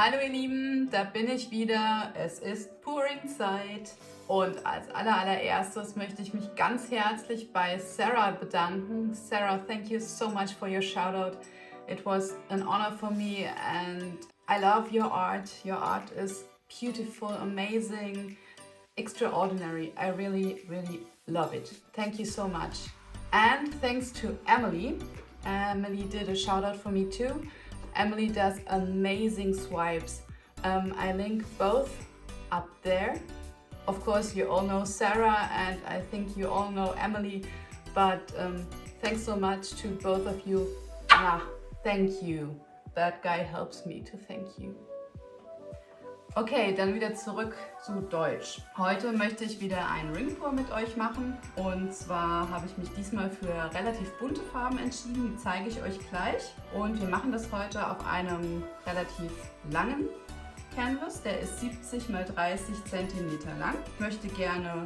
Hallo ihr Lieben, da bin ich wieder. Es ist Pouring-Zeit. Und als allererstes möchte ich mich ganz herzlich bei Sarah bedanken. Sarah, thank you so much for your shout out. It was an honor for me and I love your art. Your art is beautiful, amazing, extraordinary. I really love it. Thank you so much. And thanks to Emily. Emily did a shout out for me too. Emily does amazing swipes. I link both up there. Of course, you all know Sarah and I think you all know Emily, but thanks so much to both of you. Thank you. That guy helps me to thank you. Okay, dann wieder zurück zu Deutsch. Heute möchte ich wieder einen Ringpour mit euch machen und zwar habe ich mich diesmal für relativ bunte Farben entschieden, die zeige ich euch gleich. Und wir machen das heute auf einem relativ langen Canvas, der ist 70 x 30 cm lang. Ich möchte gerne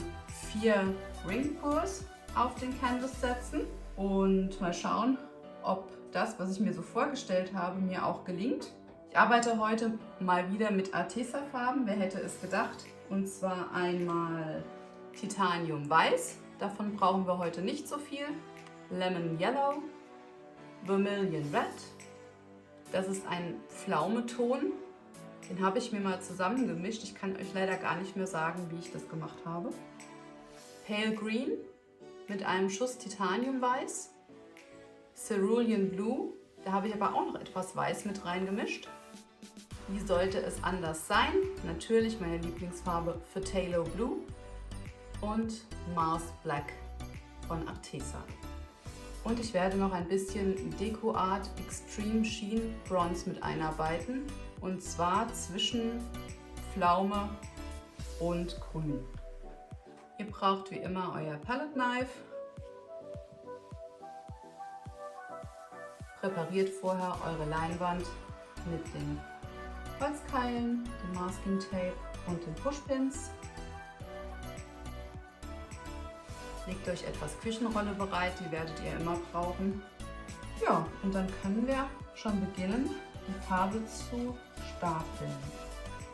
4 Ringpours auf den Canvas setzen und mal schauen, ob das, was ich mir so vorgestellt habe, mir auch gelingt. Ich arbeite heute mal wieder mit Arteza-Farben, wer hätte es gedacht. Und zwar einmal Titanium Weiß, davon brauchen wir heute nicht so viel. Lemon Yellow, Vermilion Red, das ist ein Pflaumeton, den habe ich mir mal zusammengemischt. Ich kann euch leider gar nicht mehr sagen, wie ich das gemacht habe. Pale Green mit einem Schuss Titanium Weiß, Cerulean Blue, da habe ich aber auch noch etwas Weiß mit reingemischt. Wie sollte es anders sein? Natürlich meine Lieblingsfarbe für Phthalo Blue und Mars Black von Arteza. Und ich werde noch ein bisschen Deco Art Extreme Sheen Bronze mit einarbeiten. Und zwar zwischen Pflaume und Grün. Ihr braucht wie immer euer Palette Knife. Präpariert vorher eure Leinwand mit den Holzkeilen, dem Masking Tape und den Pushpins. Legt euch etwas Küchenrolle bereit, die werdet ihr immer brauchen. Ja, und dann können wir schon beginnen, die Farbe zu stapeln.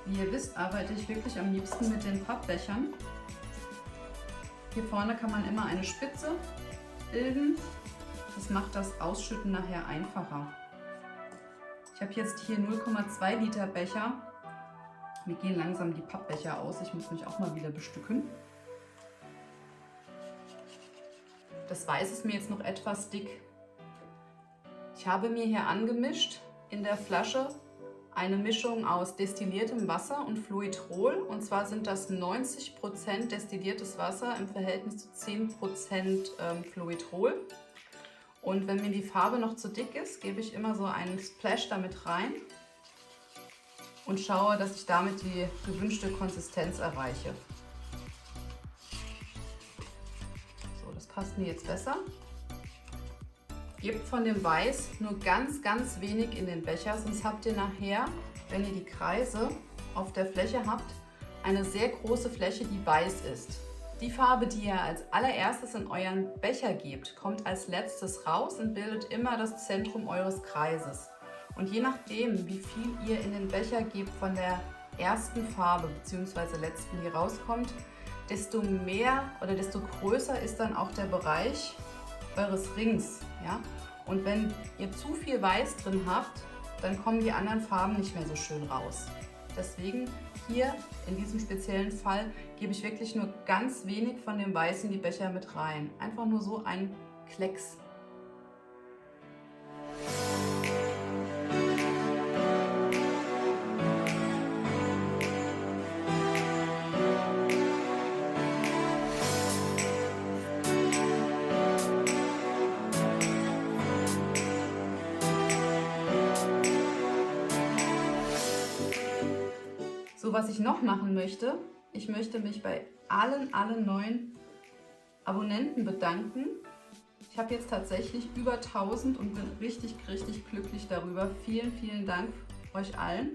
Wie ihr wisst, arbeite ich wirklich am liebsten mit den Pappbechern. Hier vorne kann man immer eine Spitze bilden. Das macht das Ausschütten nachher einfacher. Ich habe jetzt hier 0,2 Liter Becher. Mir gehen langsam die Pappbecher aus. Ich muss mich auch mal wieder bestücken. Das Weiß ist mir jetzt noch etwas dick. Ich habe mir hier angemischt in der Flasche eine Mischung aus destilliertem Wasser und Fluidrol. Und zwar sind das 90% destilliertes Wasser im Verhältnis zu 10% Fluidrol. Und wenn mir die Farbe noch zu dick ist, gebe ich immer so einen Splash damit rein und schaue, dass ich damit die gewünschte Konsistenz erreiche. So, das passt mir jetzt besser. Gebt von dem Weiß nur ganz wenig in den Becher, sonst habt ihr nachher, wenn ihr die Kreise auf der Fläche habt, eine sehr große Fläche, die weiß ist. Die Farbe, die ihr als allererstes in euren Becher gebt, kommt als letztes raus und bildet immer das Zentrum eures Kreises. Und je nachdem, wie viel ihr in den Becher gebt von der ersten Farbe bzw. letzten, die rauskommt, desto mehr oder desto größer ist dann auch der Bereich eures Rings. Ja? Und wenn ihr zu viel Weiß drin habt, dann kommen die anderen Farben nicht mehr so schön raus. Deswegen hier in diesem speziellen Fall gebe ich wirklich nur ganz wenig von dem Weiß in die Becher mit rein. Einfach nur so ein Klecks. So, was ich noch machen möchte, ich möchte mich bei allen neuen Abonnenten bedanken. Ich habe jetzt tatsächlich über 1000 und bin richtig glücklich darüber. Vielen Dank euch allen.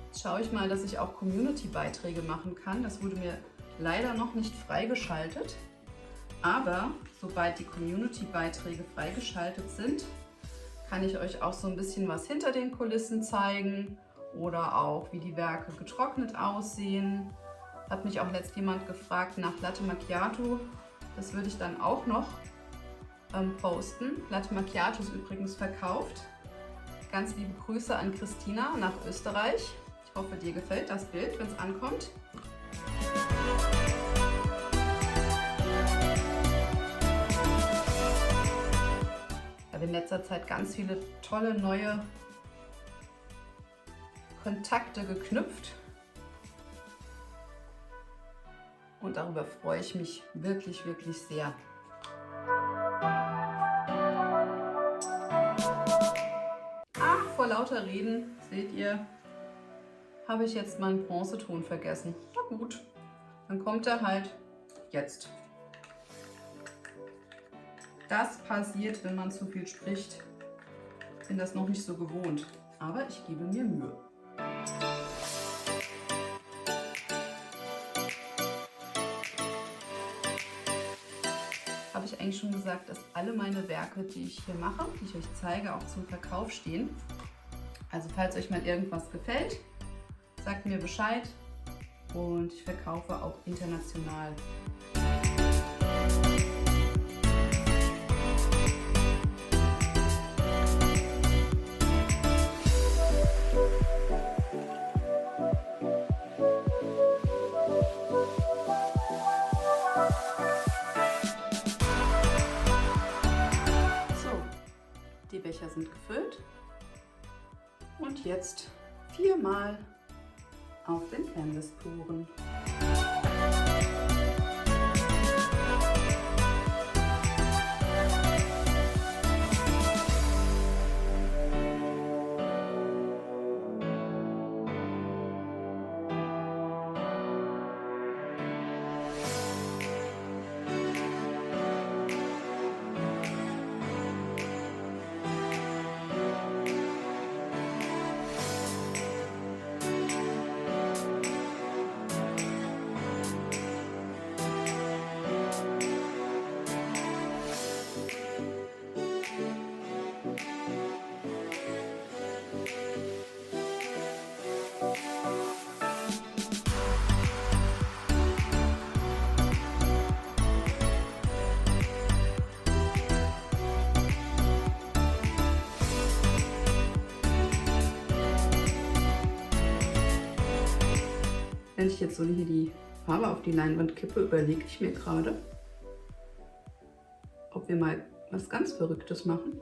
Jetzt schaue ich mal, dass ich auch Community-Beiträge machen kann. Das wurde mir leider noch nicht freigeschaltet. Aber sobald die Community-Beiträge freigeschaltet sind, kann ich euch auch so ein bisschen was hinter den Kulissen zeigen oder auch wie die Werke getrocknet aussehen. Hat mich auch letzt jemand gefragt nach Latte Macchiato. Das würde ich dann auch noch posten. Latte Macchiato ist übrigens verkauft. Ganz liebe Grüße an Christina nach Österreich. Ich hoffe, dir gefällt das Bild, wenn es ankommt. Ich habe in letzter Zeit ganz viele tolle neue Kontakte geknüpft. Und darüber freue ich mich wirklich, wirklich sehr. Vor lauter Reden, seht ihr, habe ich jetzt meinen Bronzeton vergessen. Na gut, dann kommt er halt jetzt. Das passiert, wenn man zu viel spricht. Ich bin das noch nicht so gewohnt, aber ich gebe mir Mühe. Habe ich eigentlich schon gesagt, dass alle meine Werke, die ich hier mache, die ich euch zeige, auch zum Verkauf stehen. Also falls euch mal irgendwas gefällt, sagt mir Bescheid und ich verkaufe auch international. So, die Becher sind gefüllt. Und jetzt 4-mal auf den Canvas puren. Wenn ich jetzt so hier die Farbe auf die Leinwand kippe, überlege ich mir gerade, ob wir mal was ganz Verrücktes machen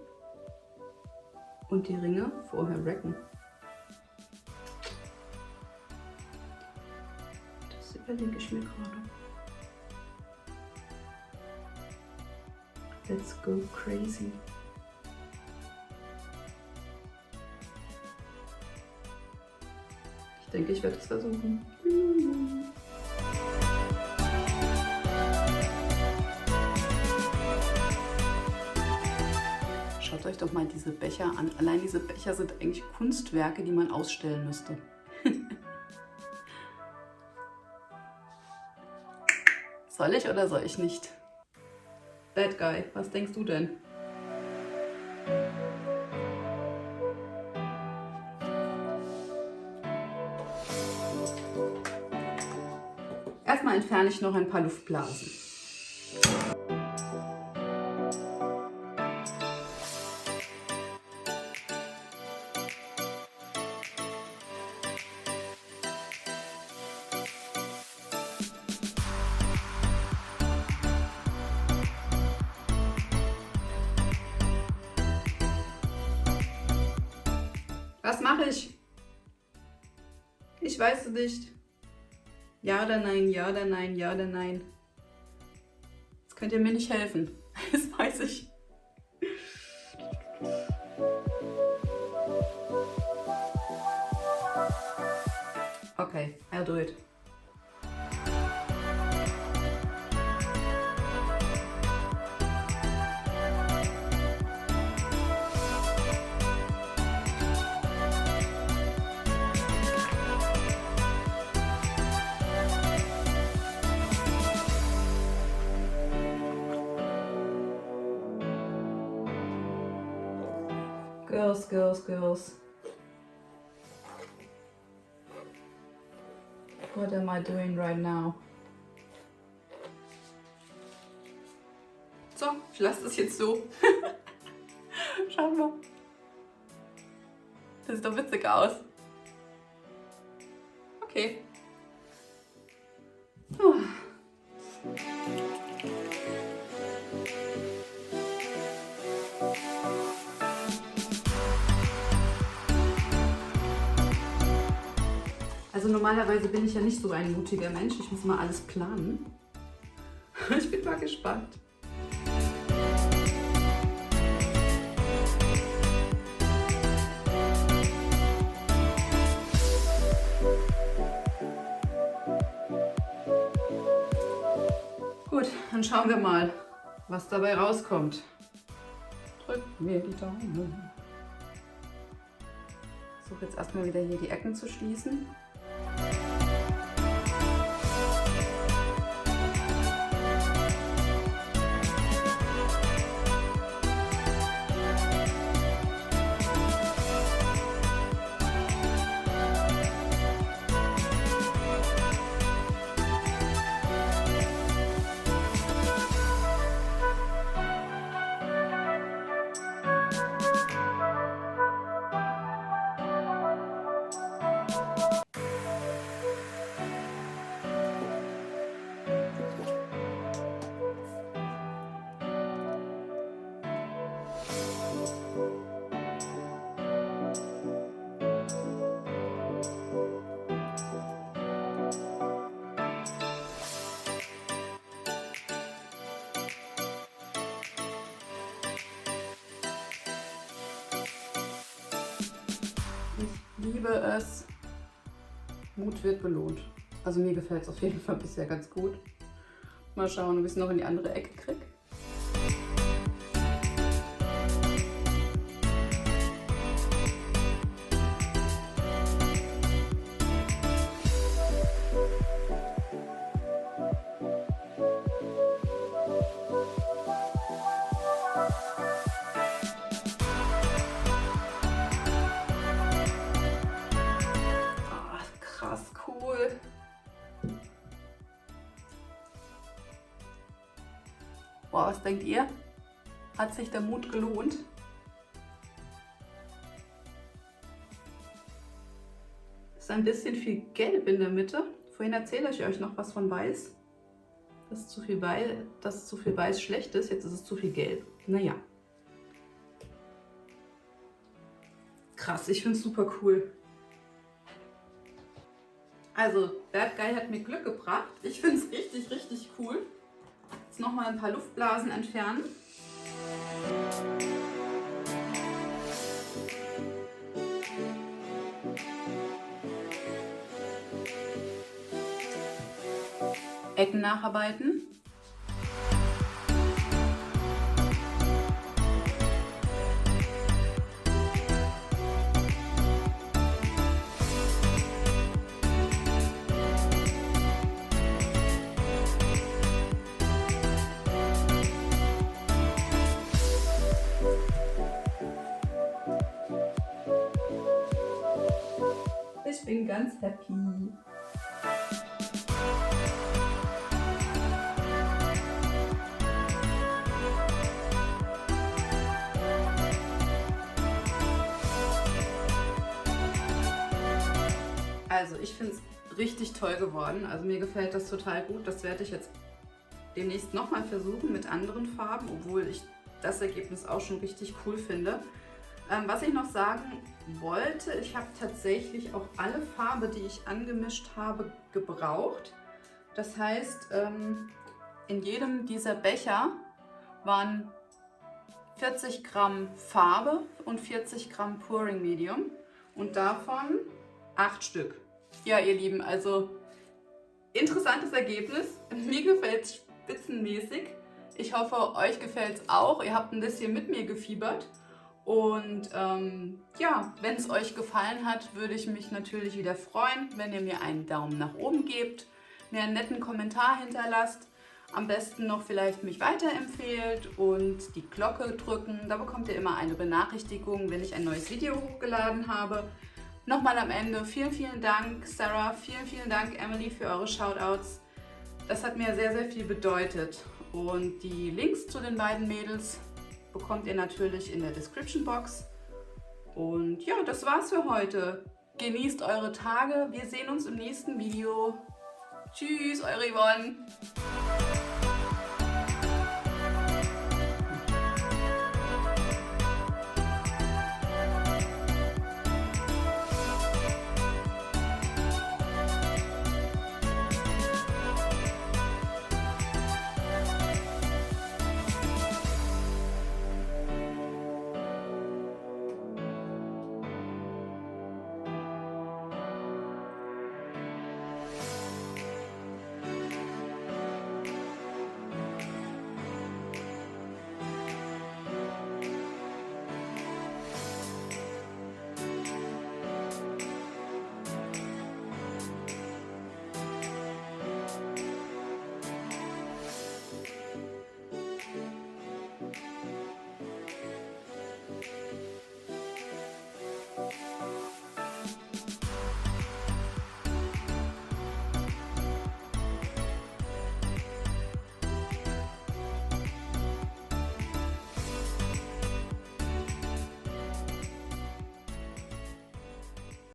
und die Ringe vorher racken. Das überlege ich mir gerade. Let's go crazy. Ich denke, ich werde es versuchen. Schaut euch doch mal diese Becher an. Allein diese Becher sind eigentlich Kunstwerke, die man ausstellen müsste. Soll ich oder soll ich nicht? Bad Guy, was denkst du denn? Erstmal entferne ich noch ein paar Luftblasen. Was mache ich? Ich weiß es nicht. Ja oder nein, ja oder nein, ja oder nein. Jetzt könnt ihr mir nicht helfen. Das weiß ich. Okay, I'll do it. Girls, girls, girls. What am I doing right now? So, ich lasse das jetzt so. Schauen wir. Das sieht doch witzig aus. Okay. Also normalerweise bin ich ja nicht so ein mutiger Mensch. Ich muss mal alles planen. Ich bin mal gespannt. Gut, dann schauen wir mal, was dabei rauskommt. Drückt mir die Daumen. Ich versuche jetzt erstmal wieder hier die Ecken zu schließen. Ich liebe es. Mut wird belohnt. Also mir gefällt es auf jeden Fall bisher ganz gut. Mal schauen, ob ich es noch in die andere Ecke kriege. Wow, was denkt ihr? Hat sich der Mut gelohnt? Ist ein bisschen viel Gelb in der Mitte. Vorhin erzähle ich euch noch was von Weiß. Dass zu viel Weiß schlecht ist. Jetzt ist es zu viel Gelb. Naja. Krass, ich finde es super cool. Also, Bad Guy hat mir Glück gebracht. Ich finde es richtig, richtig cool. Jetzt nochmal ein paar Luftblasen entfernen. Ecken nacharbeiten. Ich bin ganz happy. Also ich finde es richtig toll geworden. Also mir gefällt das total gut. Das werde ich jetzt demnächst nochmal versuchen mit anderen Farben, obwohl ich das Ergebnis auch schon richtig cool finde. Was ich noch sagen wollte, ich habe tatsächlich auch alle Farbe, die ich angemischt habe, gebraucht. Das heißt, in jedem dieser Becher waren 40 Gramm Farbe und 40 Gramm Pouring Medium und davon 8 Stück. Ja, ihr Lieben, also interessantes Ergebnis. Mir gefällt es spitzenmäßig. Ich hoffe, euch gefällt es auch. Ihr habt ein bisschen mit mir gefiebert. Und ja, wenn es euch gefallen hat, würde ich mich natürlich wieder freuen, wenn ihr mir einen Daumen nach oben gebt, mir einen netten Kommentar hinterlasst. am besten noch vielleicht mich weiterempfehlt und die Glocke drücken. Da bekommt ihr immer eine Benachrichtigung, wenn ich ein neues Video hochgeladen habe. Nochmal am Ende vielen, vielen Dank Sarah, vielen, vielen Dank Emily für eure Shoutouts. Das hat mir sehr, sehr viel bedeutet. Und die Links zu den beiden Mädels bekommt ihr natürlich in der Description Box. Und ja, das war's für heute. Genießt eure Tage. Wir sehen uns im nächsten Video. Tschüss, eure Yvonne.